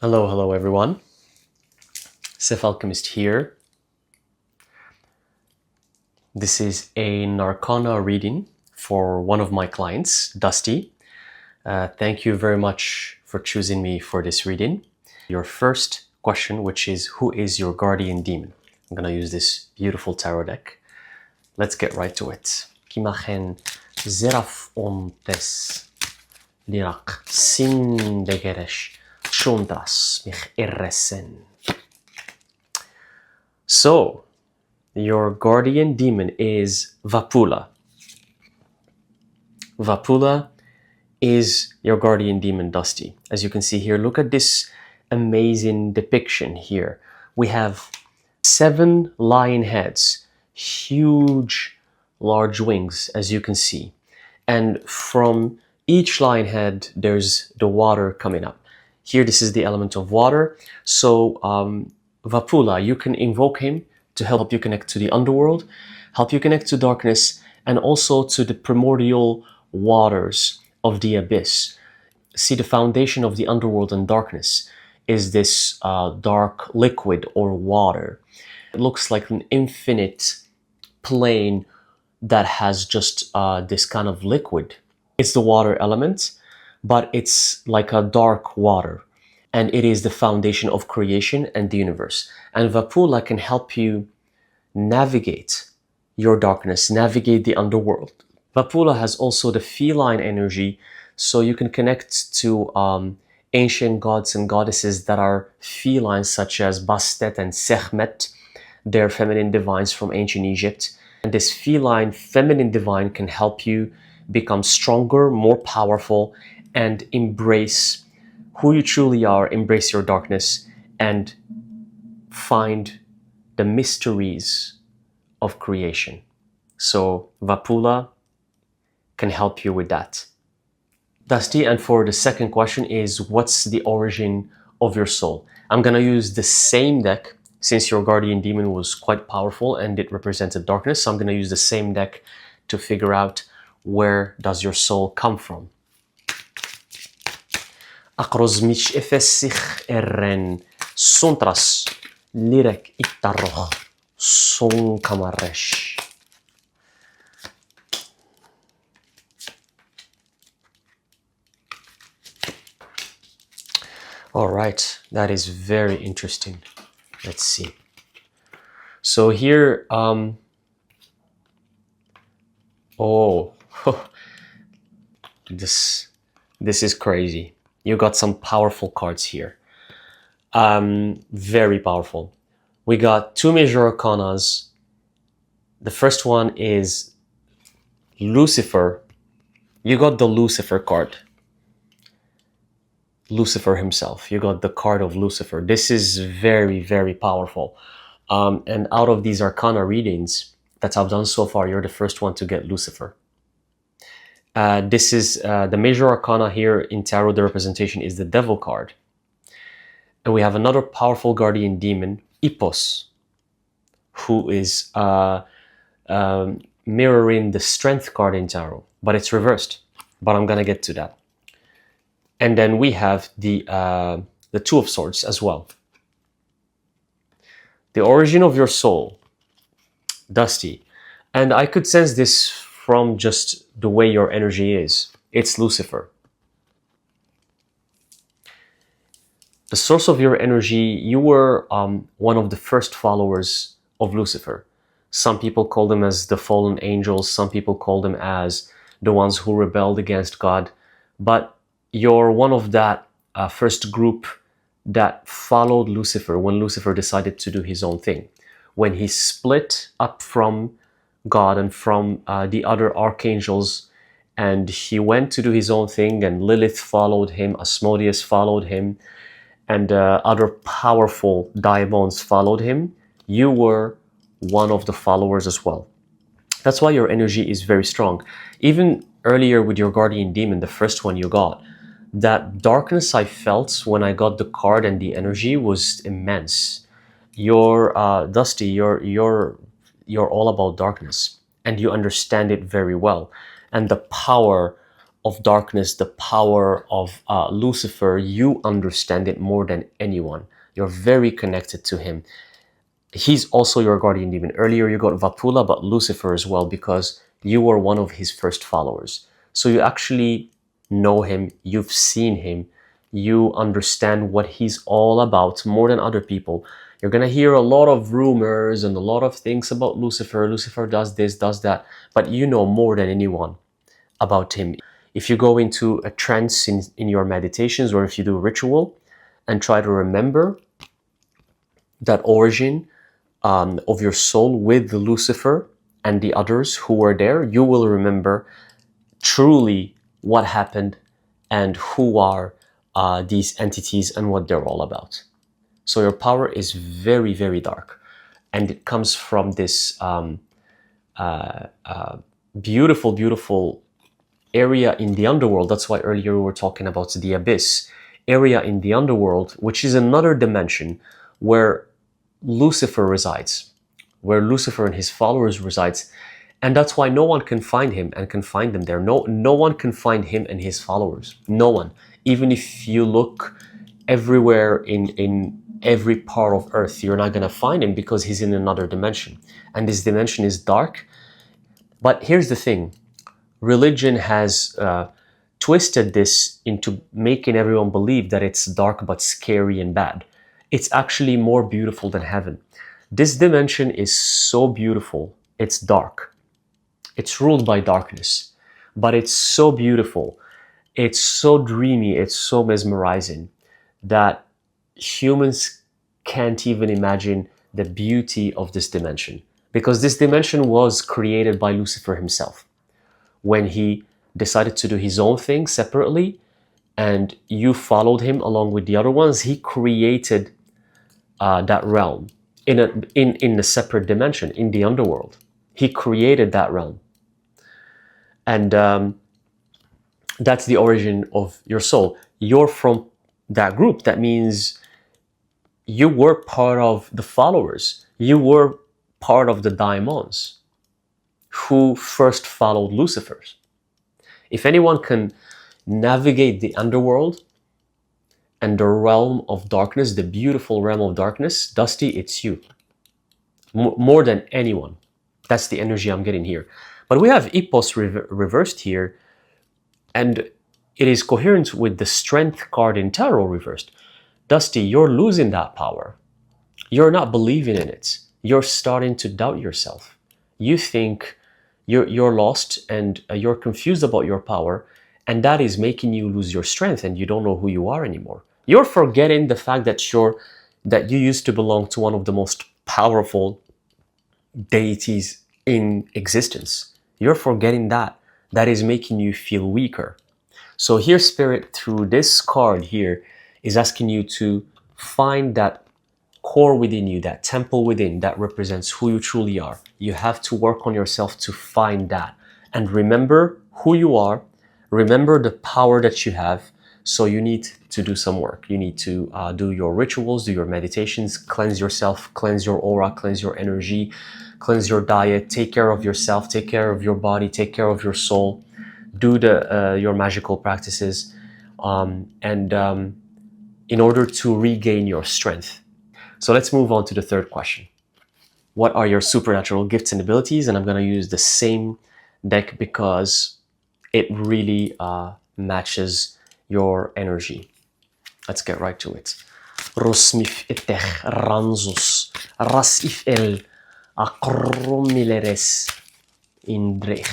Hello everyone. Alchemist here. This is an Arcana reading for one of my clients, Dusty. Thank you very much for choosing me for this reading. Your first question, which is, who is your guardian demon? I'm gonna use this beautiful tarot deck. Let's get right to it. Kimachen zeraf ontes lirak sin degeresh shundras mich irresen. So, your guardian demon is Vapula. Vapula is your guardian demon, Dusty. As you can see here, look at this amazing depiction here. We have 7 lion heads, huge, large wings, as you can see. And from each lion head, there's the water coming up. Here, this is the element of water. So, Vapula, you can invoke him to help you connect to the underworld, help you connect to darkness, and also to the primordial waters of the abyss. See, the foundation of the underworld and darkness is this dark liquid or water. It looks like an infinite plane that has just this kind of liquid. It's the water element, but it's like a dark water. And it is the foundation of creation and the universe. And Vapula can help you navigate your darkness, navigate the underworld. Vapula has also the feline energy, so you can connect to ancient gods and goddesses that are feline, such as Bastet and Sekhmet. They're feminine divines from ancient Egypt. And this feline, feminine divine can help you become stronger, more powerful, and embrace who you truly are, embrace your darkness, and find the mysteries of creation. So Vapula can help you with that. Dusty, and for the second question is, what's the origin of your soul? I'm gonna use the same deck, since your guardian demon was quite powerful and it represented darkness. So I'm gonna use the same deck to figure out where does your soul come from. Akroz mich efessich erren sontras lirek ittaroch son kamaresh. All right, that is very interesting. Let's see. So here, this is crazy. You got some powerful cards here. Very powerful. We got 2 major arcanas. The first one is Lucifer. You got the Lucifer card. Lucifer himself. You got the card of Lucifer. This is very, very powerful. And out of these arcana readings that I've done so far, you're the first one to get Lucifer. This is the major arcana here in tarot. The representation is the devil card. And we have another powerful guardian demon, Ipos, who is mirroring the strength card in tarot, but it's reversed. But I'm gonna get to that. And then we have the 2 of Swords as well. The origin of your soul, Dusty. And I could sense this from just the way your energy is. It's Lucifer. The source of your energy, you were one of the first followers of Lucifer. Some people call them as the fallen angels. Some people call them as the ones who rebelled against God. But you're one of that first group that followed Lucifer when Lucifer decided to do his own thing. When he split up from God and from the other archangels, and he went to do his own thing, and Lilith followed him, Asmodeus followed him, and other powerful daimons followed him. You were one of the followers as well. That's why your energy is very strong. Even earlier with your guardian demon, the first one you got, that darkness I felt when I got the card and the energy was immense. You're Dusty, you're all about darkness, and you understand it very well. And the power of darkness, the power of Lucifer, you understand it more than anyone. You're very connected to him. He's also your guardian demon. Earlier you got Vapula, but Lucifer as well, because you were one of his first followers. So you actually know him, you've seen him, you understand what he's all about more than other people. You're gonna hear a lot of rumors and a lot of things about Lucifer. Lucifer does this, does that, but you know more than anyone about him. If you go into a trance in your meditations, or if you do a ritual and try to remember that origin of your soul with Lucifer and the others who were there, you will remember truly what happened and who are these entities and what they're all about. So your power is very, very dark, and it comes from this beautiful, beautiful area in the underworld. That's why earlier we were talking about the abyss area in the underworld, which is another dimension where Lucifer resides, where Lucifer and his followers resides. And that's why no one can find him and can find them there. No one can find him and his followers. No one. Even if you look everywhere in every part of Earth, you're not going to find him, because he's in another dimension. And this dimension is dark. But here's the thing. Religion has twisted this into making everyone believe that it's dark but scary and bad. It's actually more beautiful than heaven. This dimension is so beautiful. It's dark. It's ruled by darkness, but it's so beautiful. It's so dreamy. It's so mesmerizing that humans can't even imagine the beauty of this dimension, because this dimension was created by Lucifer himself when he decided to do his own thing separately, and you followed him along with the other ones. He created that realm in a separate dimension in the underworld. He created that realm, and that's the origin of your soul. You're from that group. That means you were part of the followers. You were part of the daimons who first followed Lucifer. If anyone can navigate the underworld and the realm of darkness, the beautiful realm of darkness, Dusty, it's you. More than anyone. That's the energy I'm getting here. But we have Ipos reversed here, and it is coherent with the Strength card in Tarot reversed. Dusty, you're losing that power. You're not believing in it. You're starting to doubt yourself. You think you're lost, and you're confused about your power, and that is making you lose your strength, and you don't know who you are anymore. You're forgetting the fact that you used to belong to one of the most powerful deities in existence. You're forgetting that. That is making you feel weaker. So here, Spirit, through this card here, is asking you to find that core within you, that temple within that represents who you truly are. You have to work on yourself to find that. And remember who you are. Remember the power that you have. So you need to do some work. You need to do your rituals, do your meditations, cleanse yourself, cleanse your aura, cleanse your energy, cleanse your diet, take care of yourself, take care of your body, take care of your soul, do your magical practices, in order to regain your strength. So let's move on to the third question. What are your supernatural gifts and abilities? And I'm going to use the same deck because it really matches your energy. Let's get right to it. Rosmif etech ranzus rasif el akromileres indrech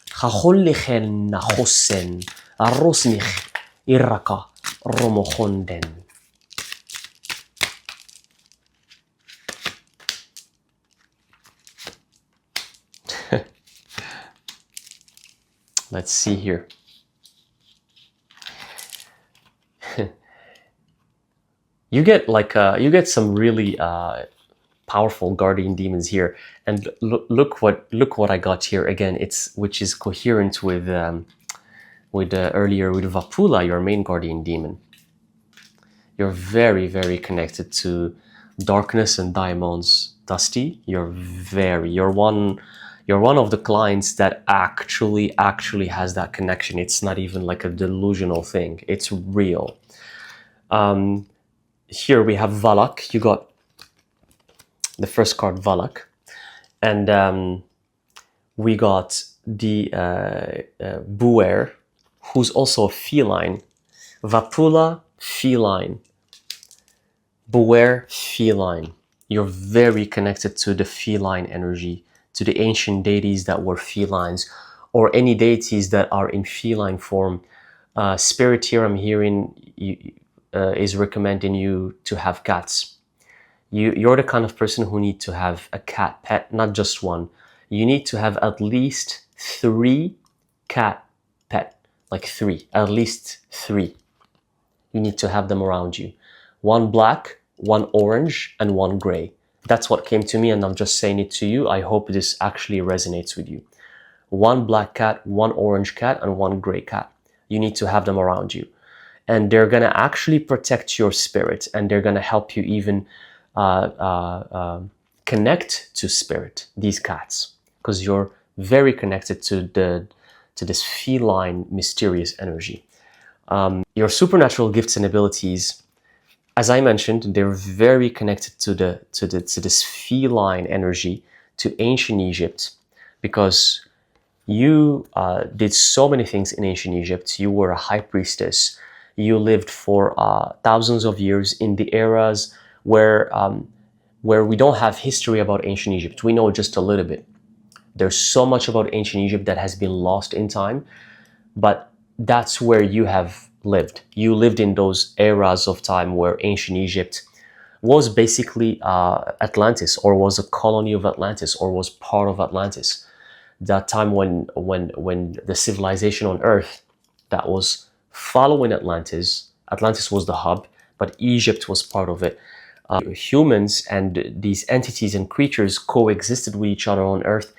chachollichen nachosen arosmich iraka romochonden. Let's see here. You get some really powerful guardian demons here, and look what I got here again. Which is coherent with earlier with Vapula, your main guardian demon. You're very, very connected to darkness and diamonds, Dusty. You're You're one of the clients that actually has that connection. It's not even like a delusional thing. It's real. Here we have Valak. You got the first card, Valak. And we got the Buer, who's also a feline. Vapula, feline. Buer, feline. You're very connected to the feline energy, to the ancient deities that were felines, or any deities that are in feline form. Spirit here, I'm hearing, is recommending you to have cats. You're the kind of person who need to have a cat pet, not just one. You need to have at least 3 cat pet, like 3, at least 3. You need to have them around you. 1 black, 1 orange, and 1 gray. That's what came to me, and I'm just saying it to you. I hope this actually resonates with you. 1 black cat, 1 orange cat, and 1 gray cat. You need to have them around you. And they're gonna actually protect your spirit, and they're gonna help you even connect to spirit, these cats, because you're very connected to this feline, mysterious energy. Your supernatural gifts and abilities, as I mentioned, they're very connected to this feline energy, to ancient Egypt, because you did so many things in ancient Egypt. You were a high priestess. You lived for thousands of years in the eras where we don't have history about ancient Egypt. We know just a little bit. There's so much about ancient Egypt that has been lost in time, but that's where you have lived. You lived in those eras of time where ancient Egypt was basically Atlantis, or was a colony of Atlantis, or was part of Atlantis. That time when the civilization on Earth that was following Atlantis was the hub, but Egypt was part of it. Humans and these entities and creatures coexisted with each other on Earth,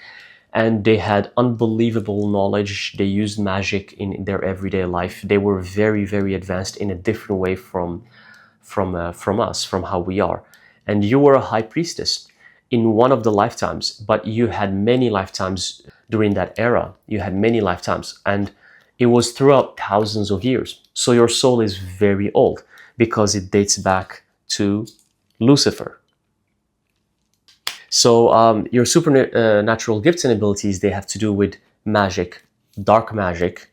and they had unbelievable knowledge. They used magic in their everyday life. They were very, very advanced in a different way from us, from how we are. And you were a high priestess in one of the lifetimes, but you had many lifetimes during that era. You had many lifetimes, and it was throughout thousands of years. So your soul is very old because it dates back to Lucifer. So your supernatural gifts and abilities, they have to do with magic, dark magic,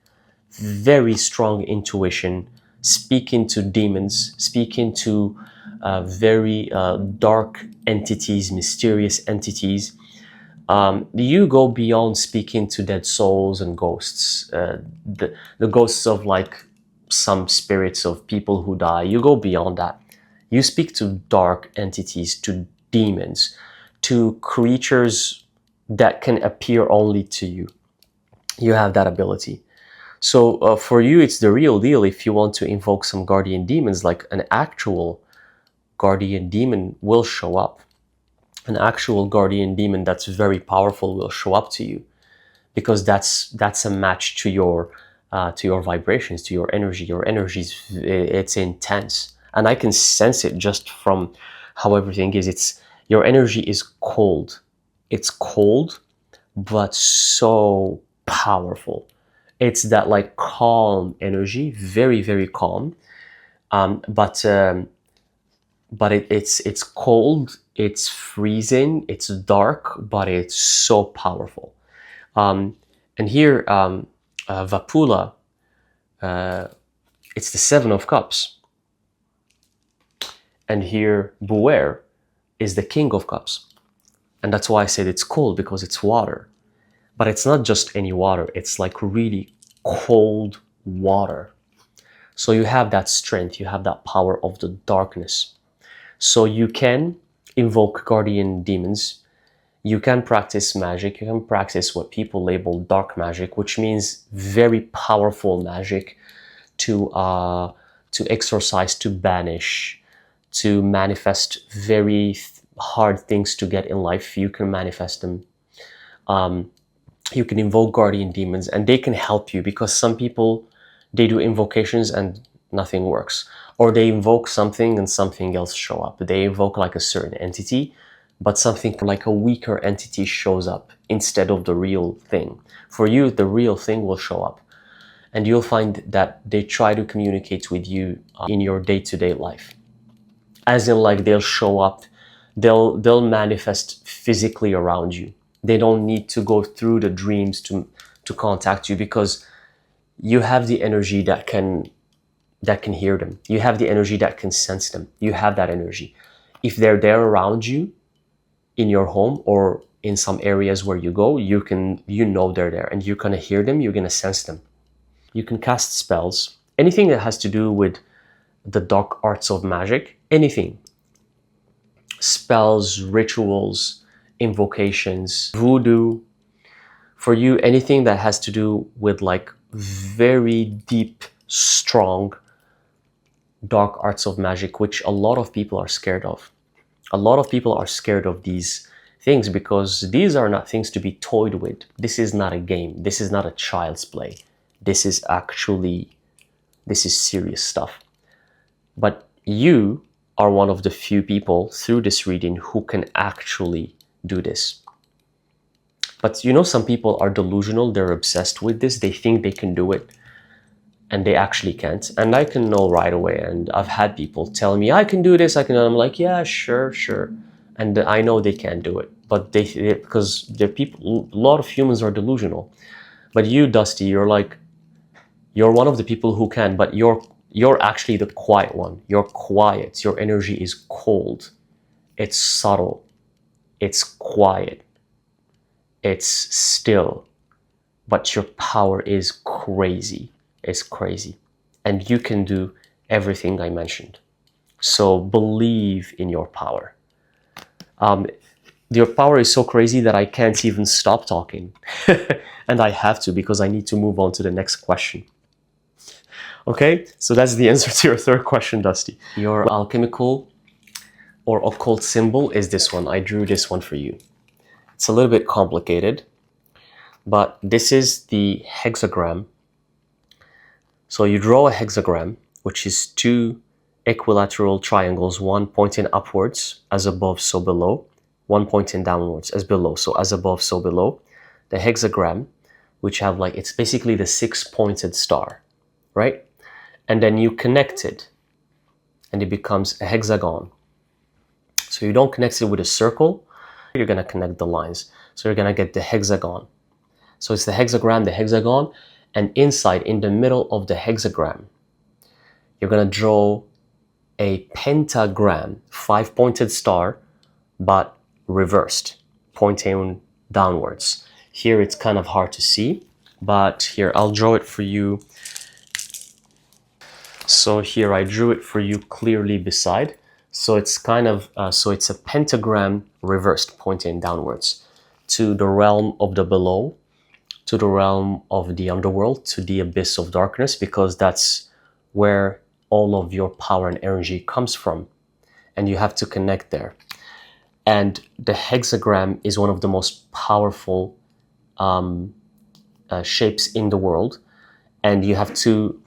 very strong intuition, speaking to demons, speaking to very dark entities, mysterious entities. You go beyond speaking to dead souls and ghosts, the ghosts of like some spirits of people who die. You go beyond that. You speak to dark entities, to demons, to creatures that can appear only to you. You have that ability. So for you, it's the real deal. If you want to invoke some guardian demons, like an actual guardian demon will show up. An actual guardian demon that's very powerful will show up to you, because that's a match to your vibrations, to your energy. Your energy it's intense, and I can sense it just from how everything is. Your energy is cold. It's cold, but so powerful. It's that like calm energy, very, very calm. But it's cold, it's freezing, it's dark, but it's so powerful. And here, Vapula, it's the 7 of Cups. And here, Buer is the King of Cups. And that's why I said it's cold, because it's water. But it's not just any water, it's like really cold water. So you have that strength, you have that power of the darkness. So you can invoke guardian demons, you can practice magic, you can practice what people label dark magic, which means very powerful magic to exorcise, to banish, to manifest very hard things to get in life. You can manifest them. You can invoke guardian demons, and they can help you, because some people, they do invocations and nothing works. Or they invoke something and something else show up. They invoke like a certain entity, but something like a weaker entity shows up instead of the real thing. For you, the real thing will show up, and you'll find that they try to communicate with you in your day-to-day life. As in, like, they'll show up, they'll manifest physically around you. They don't need to go through the dreams to contact you, because you have the energy that can hear them. You have the energy that can sense them. You have that energy. If they're there around you in your home or in some areas where you go, you know they're there, and you're gonna hear them, you're gonna sense them. You can cast spells, anything that has to do with the dark arts of magic, anything. Spells, rituals, invocations, voodoo. For you, anything that has to do with like very deep, strong, dark arts of magic, which a lot of people are scared of. A lot of people are scared of these things because these are not things to be toyed with. This is not a game. This is not a child's play. This is serious stuff. But you are one of the few people through this reading who can actually do this. But you know, some people are delusional. They're obsessed with this. They think they can do it, and they actually can't. And I can know right away. And I've had people tell me, I can do this, I can. I'm like, yeah, sure. And I know they can't do it. But because they're people, a lot of humans are delusional. But you, Dusty, you're one of the people who can, but you're actually the quiet one. You're quiet. Your energy is cold. It's subtle. It's quiet. It's still. But your power is crazy. It's crazy. And you can do everything I mentioned. So believe in your power. Your power is so crazy that I can't even stop talking. And I have to, because I need to move on to the next question. Okay, so that's the answer to your third question, Dusty. Your alchemical or occult symbol is this one. I drew this one for you. It's a little bit complicated, but this is the hexagram. So you draw a hexagram, which is two equilateral triangles, one pointing upwards as above, so below, one pointing downwards as below, so as above, so below. The hexagram, which have like, it's basically the 6-pointed star, right? And then you connect it, and it becomes a hexagon. So you don't connect it with a circle, you're gonna connect the lines. So you're gonna get the hexagon. So it's the hexagon, and inside, in the middle of the hexagram, you're gonna draw a pentagram, 5-pointed star, but reversed, pointing downwards. Here it's kind of hard to see, but here, I'll draw it for you. So here I drew it for you clearly beside. So it's kind of, so it's a pentagram reversed, pointing downwards to the realm of the below, to the realm of the underworld, to the abyss of darkness, because that's where all of your power and energy comes from. And you have to connect there. And the hexagram is one of the most powerful shapes in the world. And you have to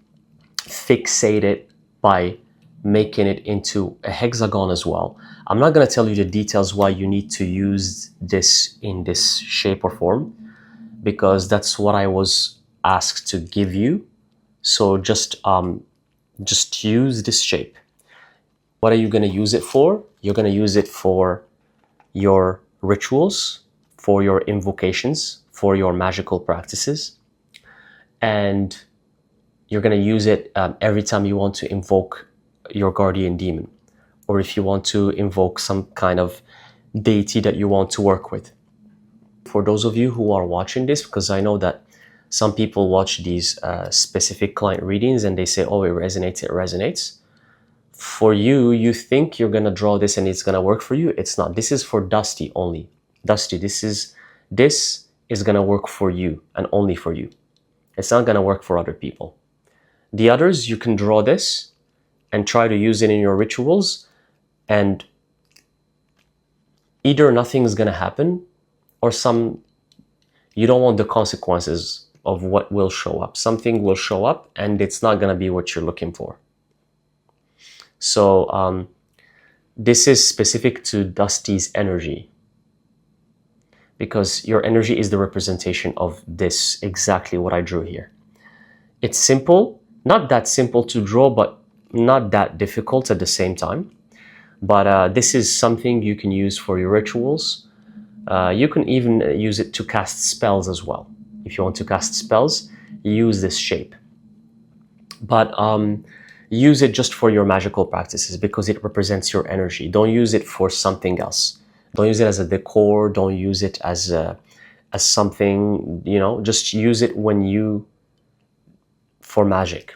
fixate it by making it into a hexagon as well. I'm not going to tell you the details why you need to use this in this shape or form, because that's what I was asked to give you. So just use this shape. What are you going to use it for? You're going to use it for your rituals, for your invocations, for your magical practices, and you're going to use it every time you want to invoke your guardian demon, or if you want to invoke some kind of deity that you want to work with. For those of you who are watching this, because I know that some people watch these specific client readings and they say, oh, it resonates. For you, you think you're going to draw this and it's going to work for you. It's not. This is for Dusty only. Dusty, this is going to work for you and only for you. It's not going to work for other people. The others, you can draw this and try to use it in your rituals, and either nothing is going to happen, or you don't want the consequences of what will show up. Something will show up and it's not going to be what you're looking for. So this is specific to Dusty's energy, because your energy is the representation of this, exactly what I drew here. It's simple, not that simple to draw, but not that difficult at the same time. But this is something you can use for your rituals. You can even use it to cast spells as well. If you want to cast spells, use this shape. But use it just for your magical practices, because it represents your energy. Don't use it for something else. Don't use it as a decor. Don't use it as something, you know, just use it for magic,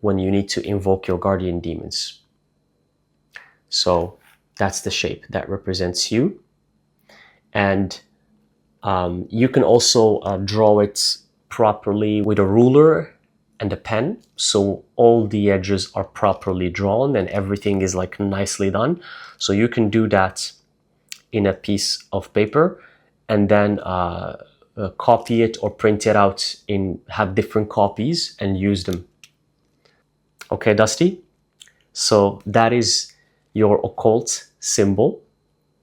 when you need to invoke your guardian demons. So that's the shape that represents you. And you can also draw it properly with a ruler and a pen, so all the edges are properly drawn and everything is like nicely done. So you can do that in a piece of paper, and then copy it or print it out, have different copies and use them. Okay, Dusty? So that is your occult symbol.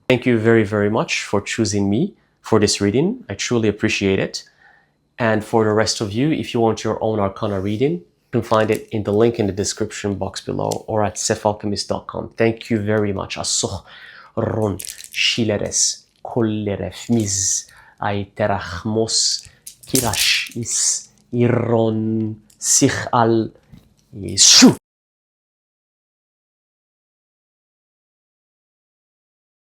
Thank you very, very much for choosing me for this reading. I truly appreciate it. And for the rest of you, if you want your own Arcana reading, you can find it in the link in the description box below or at sefalchemist.com. Thank you very much. Aso ron shileres kolleref miz aiterachmos kirash is iron sich al Yesu.